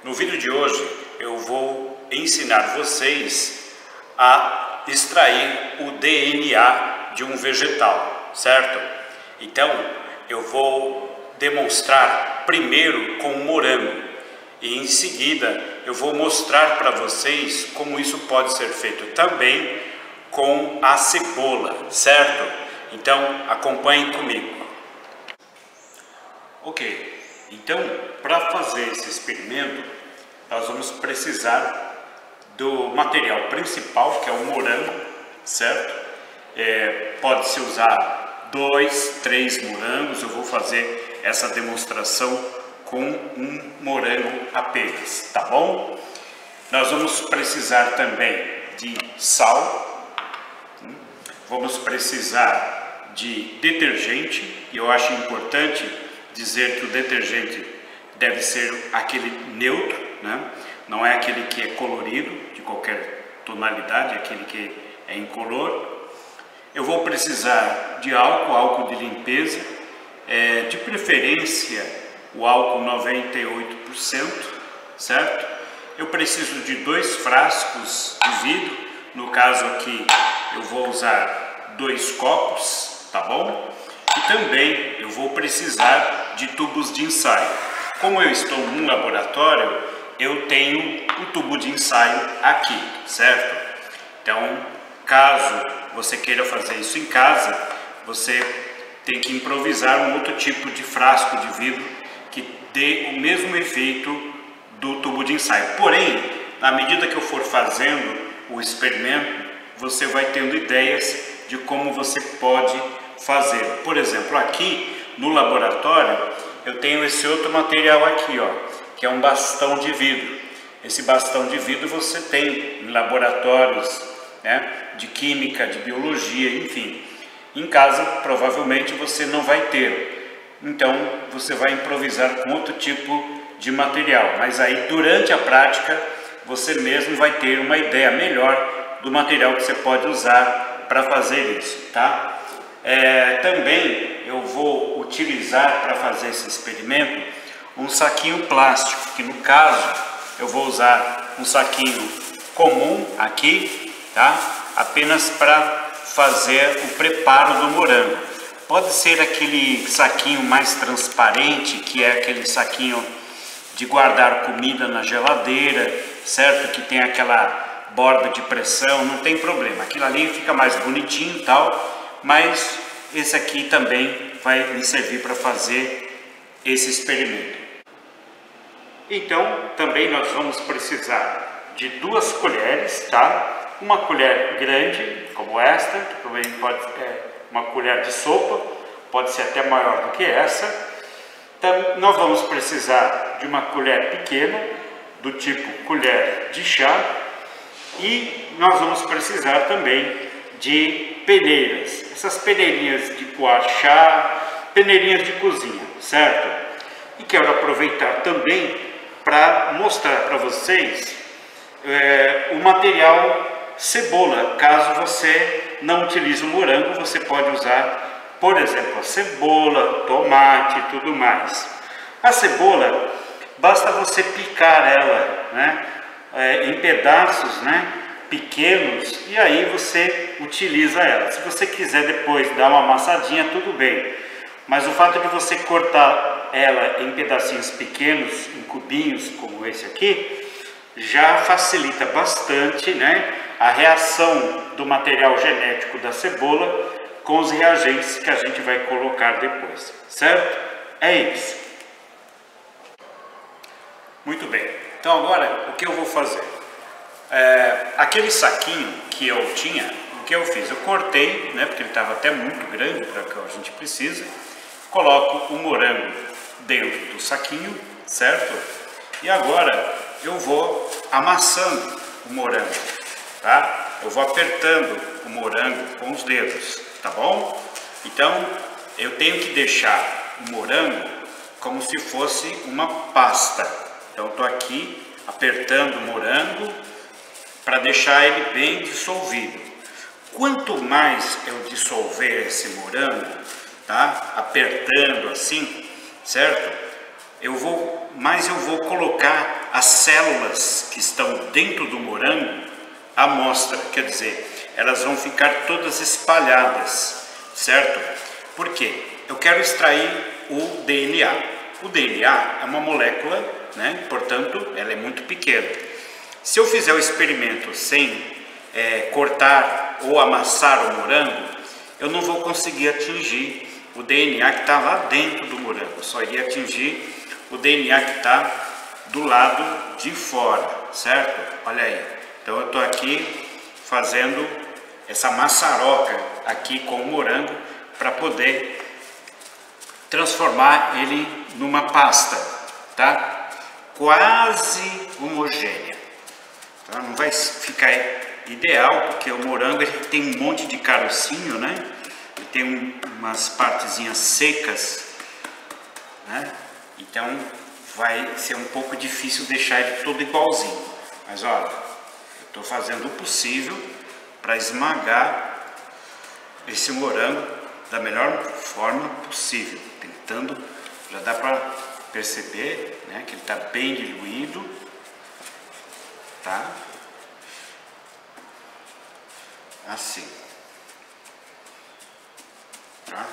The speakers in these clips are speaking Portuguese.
No vídeo de hoje eu vou ensinar vocês a extrair o DNA de um vegetal, certo? Então eu vou demonstrar primeiro com o morango e em seguida eu vou mostrar para vocês como isso pode ser feito também com a cebola, certo? Então acompanhem comigo. Ok, então para fazer esse experimento nós vamos precisar do material principal, que é o morango, certo? Pode-se usar 2, 3 morangos. Eu vou fazer essa demonstração com um morango apenas, tá bom? Nós vamos precisar também de sal, vamos precisar de detergente, e eu acho importante dizer que o detergente deve ser aquele neutro, né? Não é aquele que é colorido, de qualquer tonalidade, é aquele que é incolor. Eu vou precisar de álcool de limpeza, de preferência o álcool 98%, certo? Eu preciso de 2 frascos de vidro, no caso aqui eu vou usar 2 copos, tá bom? E também eu vou precisar de tubos de ensaio. Como eu estou num laboratório, eu tenho o tubo de ensaio aqui, certo? Então, caso você queira fazer isso em casa, você tem que improvisar um outro tipo de frasco de vidro que dê o mesmo efeito do tubo de ensaio. Porém, na medida que eu for fazendo o experimento, você vai tendo ideias de como você pode fazer. Por exemplo, aqui no laboratório, eu tenho esse outro material aqui, ó, que é um bastão de vidro. Esse bastão de vidro você tem em laboratórios, né, de química, de biologia, enfim. Em casa, provavelmente, você não vai ter. Então, você vai improvisar com outro tipo de material. Mas aí, durante a prática, você mesmo vai ter uma ideia melhor do material que você pode usar para fazer isso, tá? Também eu vou utilizar para fazer esse experimento um saquinho plástico, que no caso eu vou usar um saquinho comum aqui, tá? Apenas para fazer o preparo do morango. Pode ser aquele saquinho mais transparente, que é aquele saquinho de guardar comida na geladeira, certo? Que tem aquela borda de pressão, não tem problema. Aquilo ali fica mais bonitinho e tal. Mas esse aqui também vai me servir para fazer esse experimento. Então, também nós vamos precisar de 2 colheres, tá? Uma colher grande, como esta, que também pode uma colher de sopa, pode ser até maior do que essa. Então, nós vamos precisar de uma colher pequena, do tipo colher de chá, e nós vamos precisar também de peneiras, essas peneirinhas de coar chá, peneirinhas de cozinha, certo? E quero aproveitar também para mostrar para vocês o material cebola. Caso você não utilize o morango, você pode usar, por exemplo, a cebola, tomate e tudo mais. A cebola, basta você picar ela, né, em pedaços, né, pequenos, e aí você utiliza ela. Se você quiser depois dar uma amassadinha, tudo bem, mas o fato de você cortar ela em pedacinhos pequenos, em cubinhos como esse aqui, já facilita bastante, né, a reação do material genético da cebola com os reagentes que a gente vai colocar depois, certo? É isso. Muito bem, então agora o que eu vou fazer? Aquele saquinho que eu tinha, o que eu fiz? Eu cortei, né, porque ele estava até muito grande para o que a gente precisa. Coloco o morango dentro do saquinho, certo? E agora eu vou amassando o morango, tá? Eu vou apertando o morango com os dedos, tá bom? Então eu tenho que deixar o morango como se fosse uma pasta. Então estou aqui apertando o morango para deixar ele bem dissolvido. Quanto mais eu dissolver esse morango, tá? Apertando assim, certo? Mais eu vou colocar as células que estão dentro do morango, a amostra, quer dizer, elas vão ficar todas espalhadas, certo? Por quê? Eu quero extrair o DNA. O DNA é uma molécula, né? Portanto, ela é muito pequena. Se eu fizer o experimento sem cortar ou amassar o morango, eu não vou conseguir atingir o DNA que está lá dentro do morango. Eu só iria atingir o DNA que está do lado de fora, certo? Olha aí. Então eu estou aqui fazendo essa maçaroca aqui com o morango para poder transformar ele numa pasta, tá? Quase homogênea. Tá? Não vai ficar ideal, porque o morango ele tem um monte de carocinho, né? Ele tem umas partezinhas secas, né? Então vai ser um pouco difícil deixar ele todo igualzinho. Mas olha, eu estou fazendo o possível para esmagar esse morango da melhor forma possível, tentando, já dá para perceber, né, que ele está bem diluído, tá? Assim, tá?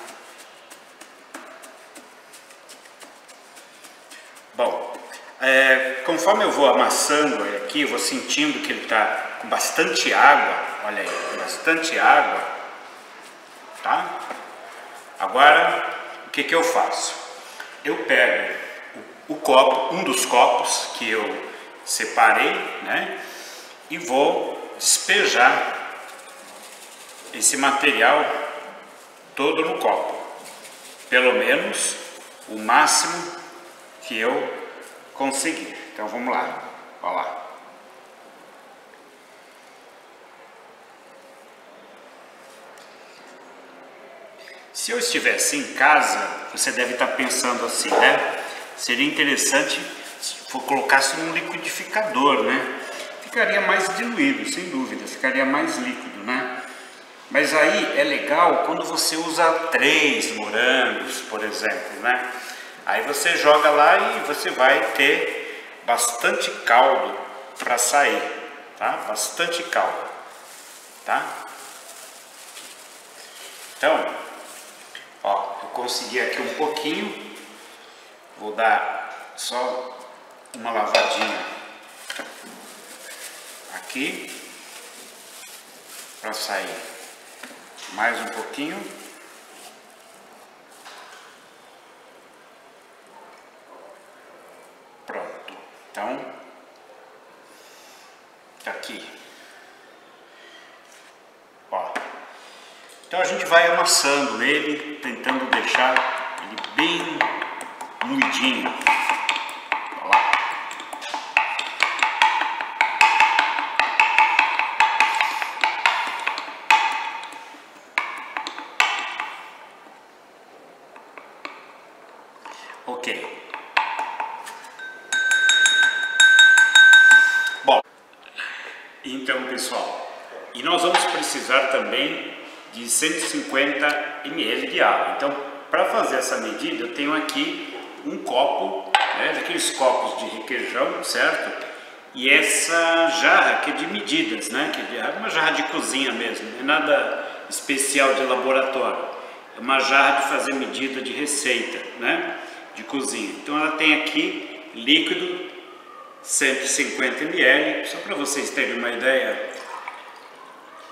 Bom, conforme eu vou amassando aqui, eu vou sentindo que ele está com bastante água, olha aí, bastante água, tá? Agora, o que eu faço? Eu pego o copo, um dos copos que eu separei, né? E vou despejar esse material todo no copo, pelo menos o máximo que eu conseguir. Então vamos lá, olha lá. Se eu estivesse em casa, você deve estar pensando assim, né? Seria interessante se colocasse num liquidificador, né? Ficaria mais diluído, sem dúvida, ficaria mais líquido, né? Mas aí é legal quando você usa 3 morangos, por exemplo, né? Aí você joga lá e você vai ter bastante caldo para sair, tá? Bastante caldo, tá? Então, ó, eu consegui aqui um pouquinho, vou dar só uma lavadinha aqui para sair mais um pouquinho. Pronto, então tá aqui, ó. Então a gente vai amassando ele, tentando deixar ele bem moidinho. Olha lá. Ok. Bom, então pessoal, e nós vamos precisar também de 150 ml de água. Então, para fazer essa medida, eu tenho aqui um copo, né, daqueles copos de requeijão, certo? E essa jarra que é de medidas, né, que é uma jarra de cozinha mesmo, não é nada especial de laboratório. É uma jarra de fazer medida de receita, né, de cozinha. Então, ela tem aqui líquido 150 ml, só para vocês terem uma ideia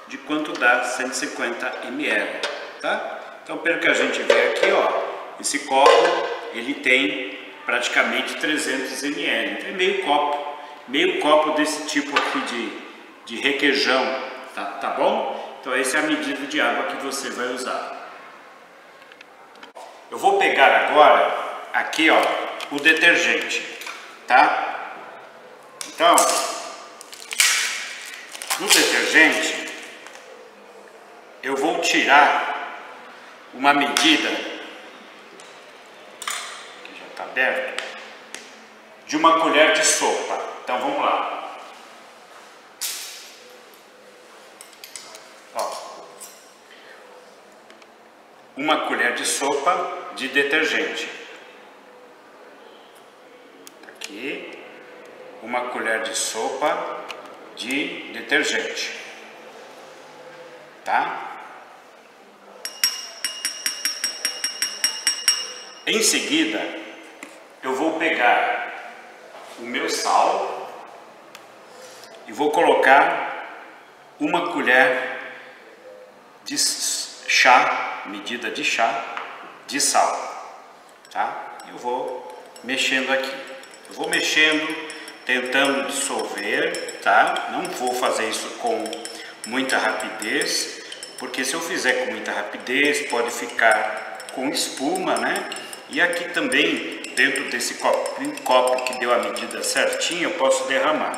de quanto dá 150 ml, tá? Então, pelo que a gente vê aqui, ó, esse copo, ele tem praticamente 300 ml, então é meio copo desse tipo aqui de requeijão, tá bom? Então, essa é a medida de água que você vai usar. Eu vou pegar agora, aqui, ó, o detergente, tá? Então, no detergente, eu vou tirar uma medida, que já está aberto, de uma colher de sopa. Então vamos lá. Ó, uma colher de sopa de detergente. Aqui. uma colher de sopa de detergente, tá? Em seguida, eu vou pegar o meu sal e vou colocar uma colher de chá, medida de chá, de sal, tá? Eu vou mexendo aqui, eu vou mexendo, tentando dissolver, tá? Não vou fazer isso com muita rapidez, porque se eu fizer com muita rapidez, pode ficar com espuma, né? E aqui também, dentro desse copo que deu a medida certinha, eu posso derramar.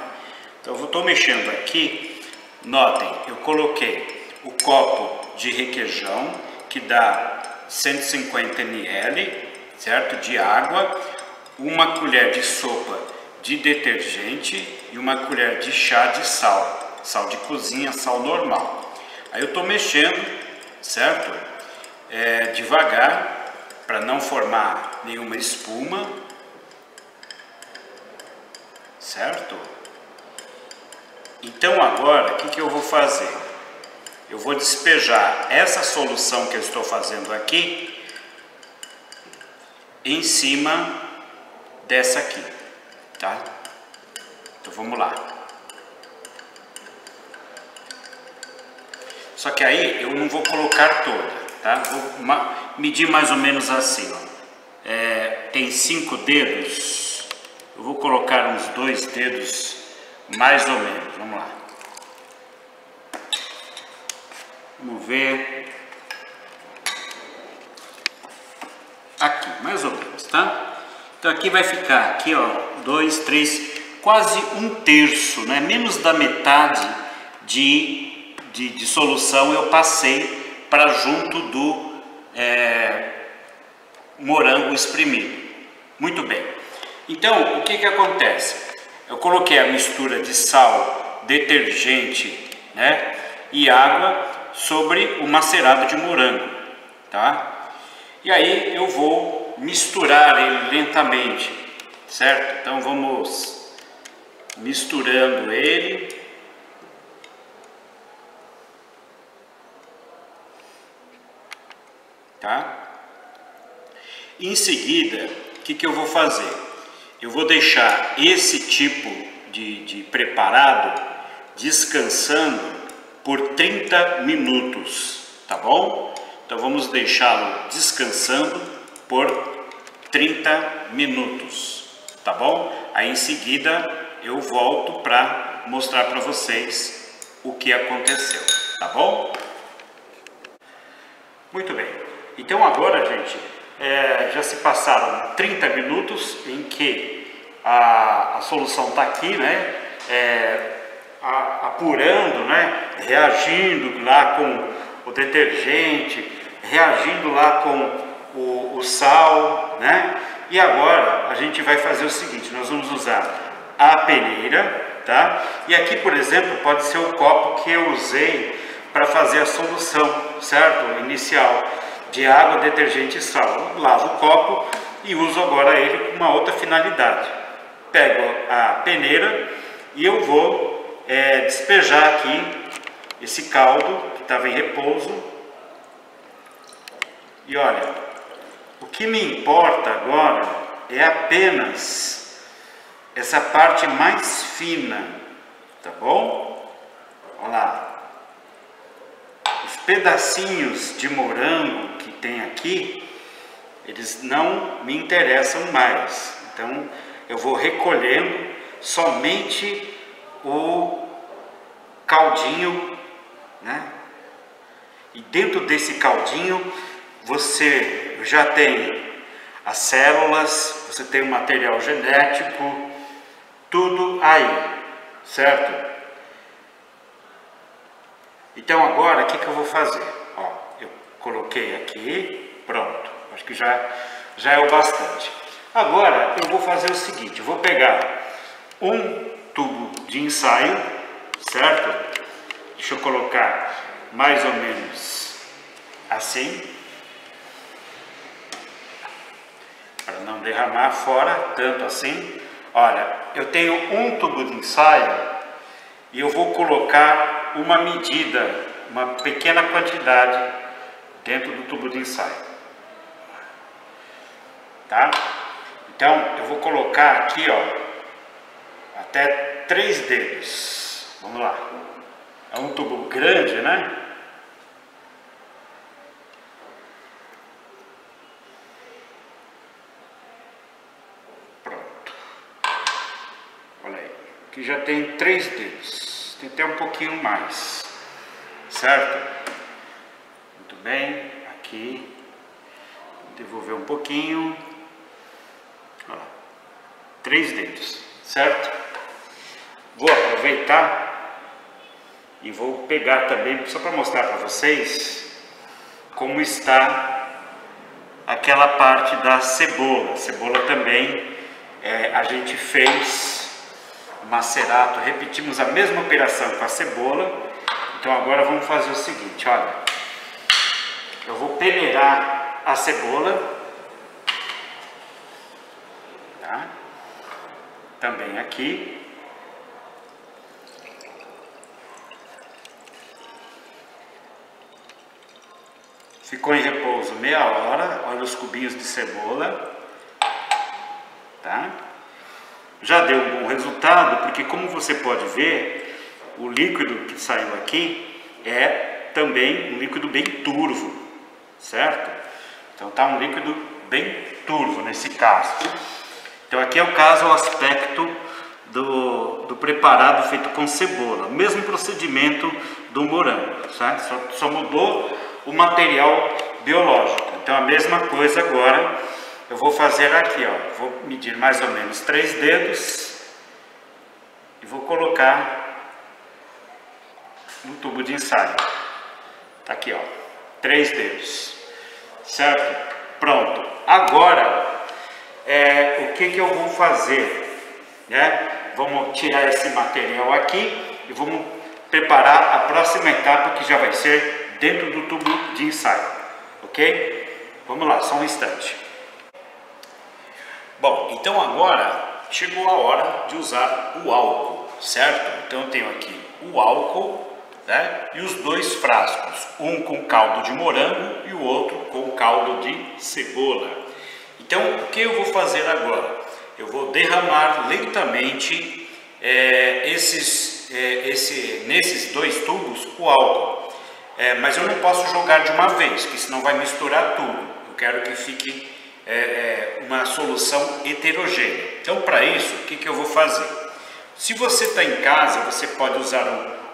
Então eu estou mexendo aqui, notem, eu coloquei o copo de requeijão, que dá 150 ml, certo? De água, uma colher de sopa de detergente e uma colher de chá de sal, sal de cozinha, sal normal. Aí eu estou mexendo, certo? Devagar, para não formar nenhuma espuma, certo? Então agora, o que eu vou fazer? Eu vou despejar essa solução que eu estou fazendo aqui em cima dessa aqui, tá? Então vamos lá. Só que aí eu não vou colocar toda, tá? Vou medir mais ou menos assim, ó. Tem 5 dedos, eu vou colocar uns 2 dedos mais ou menos, vamos lá. Vamos ver. Aqui, mais ou menos, tá? Então aqui vai ficar, aqui ó, 2, 3, quase 1/3, né? Menos da metade de solução eu passei para junto do morango espremido. Muito bem. Então, o que acontece? Eu coloquei a mistura de sal, detergente, né, e água sobre o macerado de morango, tá? E aí eu vou misturar ele lentamente, certo? Então vamos misturando ele. Tá? Em seguida, o que eu vou fazer? Eu vou deixar esse tipo de preparado descansando por 30 minutos, tá bom? Então vamos deixá-lo descansando por 30 minutos, tá bom? Aí em seguida eu volto para mostrar para vocês o que aconteceu, tá bom? Muito bem. Então agora, gente, já se passaram 30 minutos em que a solução está aqui, né? Apurando, né? Reagindo lá com o detergente, reagindo lá com o sal, né? E agora a gente vai fazer o seguinte, nós vamos usar a peneira, tá? E aqui, por exemplo, pode ser o copo que eu usei para fazer a solução, certo? Inicial de água, detergente e sal. Eu lavo o copo e uso agora ele com uma outra finalidade. Pego a peneira e eu vou despejar aqui esse caldo que estava em repouso. E olha, o que me importa agora é apenas essa parte mais fina, tá bom? Olha lá. Os pedacinhos de morango que tem aqui, eles não me interessam mais. Então eu vou recolhendo somente o caldinho, né? E dentro desse caldinho você já tem as células, você tem o material genético, tudo aí, certo? Então agora o que eu vou fazer? Ó, eu coloquei aqui, pronto, acho que já é o bastante. Agora eu vou fazer o seguinte, eu vou pegar um tubo de ensaio, certo? Deixa eu colocar mais ou menos assim, para não derramar fora, tanto assim. Olha, eu tenho um tubo de ensaio e eu vou colocar uma medida, uma pequena quantidade dentro do tubo de ensaio, tá? Então eu vou colocar aqui, ó, até 3 dedos. Vamos lá. É um tubo grande, né? Pronto. Olha aí. Aqui já tem 3 dedos. Tem até um pouquinho mais. Certo? Muito bem. Aqui. Vou devolver um pouquinho. Ó, 3 dedos. Certo? Vou aproveitar e vou pegar também, só para mostrar para vocês como está aquela parte da cebola. A cebola também a gente fez macerato, repetimos a mesma operação com a cebola. Então agora vamos fazer o seguinte, olha, eu vou peneirar a cebola, tá? Também aqui. Ficou em repouso meia hora, olha os cubinhos de cebola, tá? Já deu um bom resultado, porque como você pode ver, o líquido que saiu aqui é também um líquido bem turvo, certo? Então tá um líquido bem turvo nesse caso. Então aqui é o caso, o aspecto do preparado feito com cebola, o mesmo procedimento do morango, certo? Só mudou o material biológico. Então a mesma coisa agora eu vou fazer aqui, ó. Vou medir mais ou menos 3 dedos e vou colocar no tubo de ensaio. Tá aqui, ó, 3 dedos, certo? Pronto. Agora o que eu vou fazer, né? Vamos tirar esse material aqui e vamos preparar a próxima etapa, que já vai ser dentro do tubo de ensaio, ok? Vamos lá, só um instante. Bom, então agora chegou a hora de usar o álcool, certo? Então eu tenho aqui o álcool, né? E os 2 frascos, um com caldo de morango e o outro com caldo de cebola. Então o que eu vou fazer agora? Eu vou derramar lentamente nesses 2 tubos o álcool. Mas eu não posso jogar de uma vez, porque senão vai misturar tudo. Eu quero que fique uma solução heterogênea. Então, para isso, o que eu vou fazer? Se você está em casa, você pode usar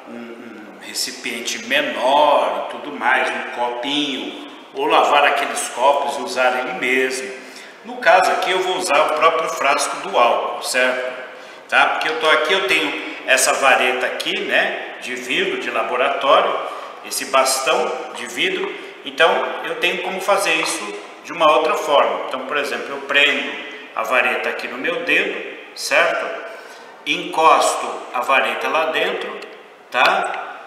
um recipiente menor e tudo mais, um copinho, ou lavar aqueles copos e usar ele mesmo. No caso aqui, eu vou usar o próprio frasco do álcool, certo? Tá? Porque eu tenho essa vareta aqui, né, de vidro de laboratório, esse bastão de vidro, então eu tenho como fazer isso de uma outra forma. Então, por exemplo, eu prendo a vareta aqui no meu dedo, certo? Encosto a vareta lá dentro, tá?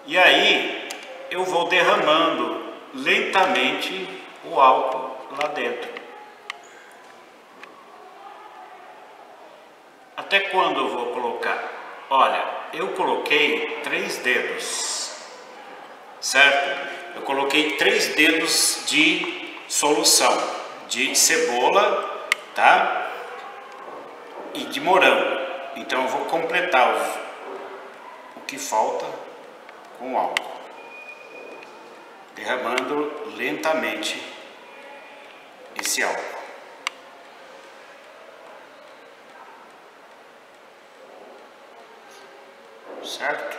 E aí eu vou derramando lentamente o álcool lá dentro. Até quando eu vou colocar? Olha, eu coloquei 3 dedos. Certo? Eu coloquei 3 dedos de solução de cebola, tá? E de morango. Então eu vou completar o que falta com álcool, derramando lentamente esse álcool. Certo?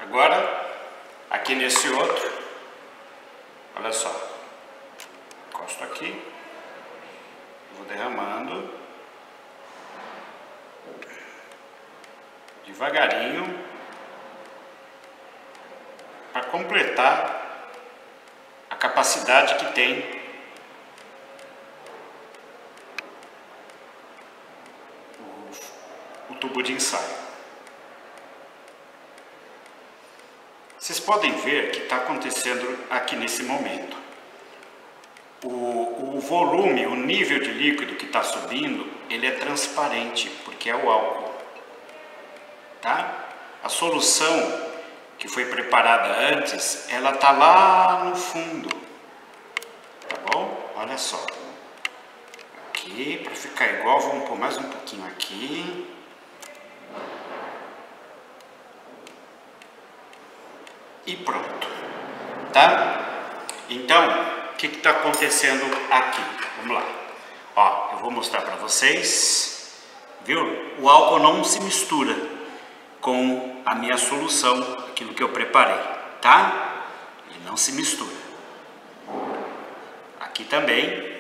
Agora aqui nesse outro, olha só, encosto aqui, vou derramando devagarinho para completar a capacidade que tem o tubo de ensaio. Vocês podem ver que está acontecendo aqui nesse momento. O volume, o nível de líquido que está subindo, ele é transparente, porque que é o álcool, tá? A solução que foi preparada antes, ela tá lá no fundo, tá bom? Olha só, aqui para ficar igual, vamos pôr mais um pouquinho aqui. E pronto, tá? Então, o que está acontecendo aqui? Vamos lá. Ó, eu vou mostrar para vocês, viu? O álcool não se mistura com a minha solução, aquilo que eu preparei, tá? Ele não se mistura. Aqui também,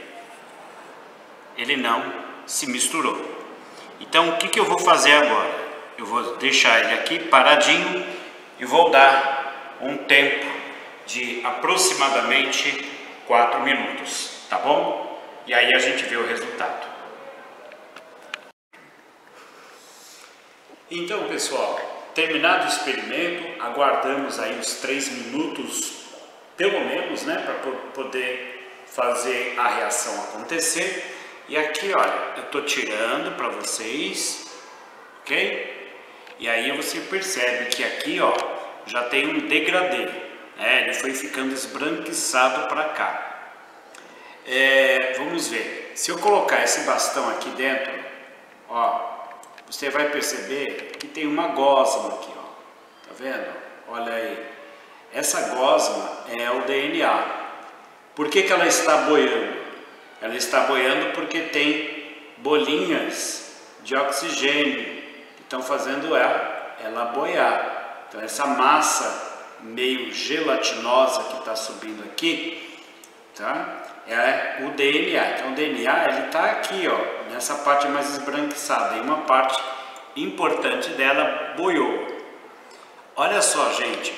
ele não se misturou. Então, o que eu vou fazer agora? Eu vou deixar ele aqui paradinho e vou dar um tempo de aproximadamente 4 minutos, tá bom? E aí a gente vê o resultado. Então, pessoal, terminado o experimento, aguardamos aí uns 3 minutos, pelo menos, né, para poder fazer a reação acontecer. E aqui, olha, eu tô tirando para vocês, ok? E aí você percebe que aqui, ó, já tem um degradê, né? Ele foi ficando esbranquiçado para cá. Vamos ver, se eu colocar esse bastão aqui dentro, ó, você vai perceber que tem uma gosma aqui, ó, tá vendo? Olha aí, essa gosma é o DNA. Por que ela está boiando? Ela está boiando porque tem bolinhas de oxigênio que estão fazendo ela boiar. Então essa massa meio gelatinosa que está subindo aqui, tá? É o DNA. Então o DNA ele está aqui, ó, nessa parte mais esbranquiçada, e uma parte importante dela boiou. Olha só, gente,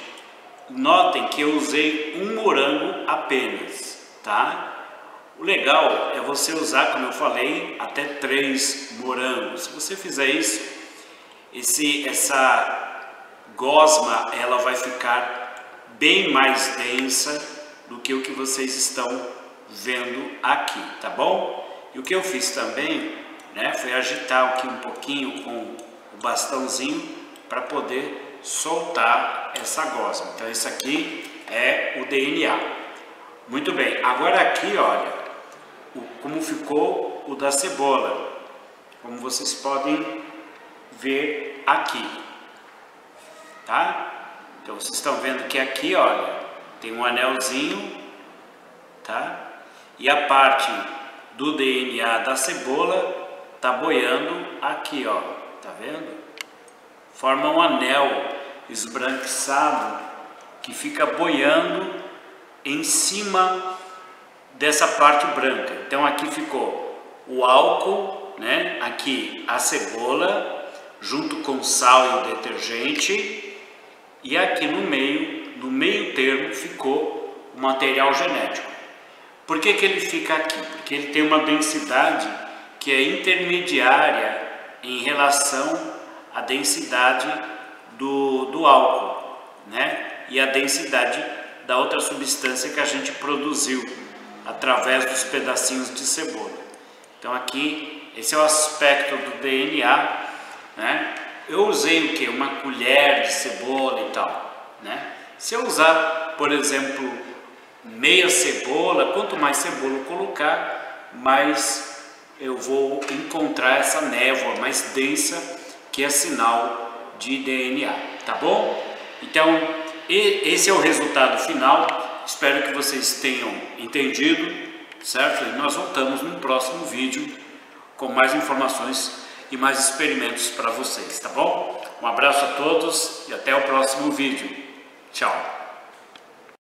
notem que eu usei um morango apenas, tá? O legal é você usar, como eu falei, até 3 morangos. Se você fizer isso, essa gosma ela vai ficar bem mais densa do que o que vocês estão vendo aqui, tá bom? E o que eu fiz também, né, foi agitar aqui um pouquinho com o bastãozinho para poder soltar essa gosma. Então isso aqui é o DNA. Muito bem, agora aqui, olha, como ficou o da cebola, como vocês podem ver aqui, tá? Então vocês estão vendo que aqui, olha, tem um anelzinho, tá? E a parte do DNA da cebola tá boiando aqui, ó, tá vendo? Forma um anel esbranquiçado que fica boiando em cima dessa parte branca. Então aqui ficou o álcool, né? Aqui a cebola junto com sal e o detergente, e aqui no meio termo ficou o material genético. Por que ele fica aqui? Porque ele tem uma densidade que é intermediária em relação à densidade do álcool, né? E a densidade da outra substância que a gente produziu através dos pedacinhos de cebola. Então aqui, esse é o aspecto do DNA, né? Eu usei o que? Uma colher de cebola e tal, né? Se eu usar, por exemplo, meia cebola, quanto mais cebola eu colocar, mais eu vou encontrar essa névoa mais densa, que é sinal de DNA, tá bom? Então, esse é o resultado final. Espero que vocês tenham entendido, certo? E nós voltamos no próximo vídeo com mais informações e mais experimentos para vocês, tá bom? Um abraço a todos e até o próximo vídeo. Tchau!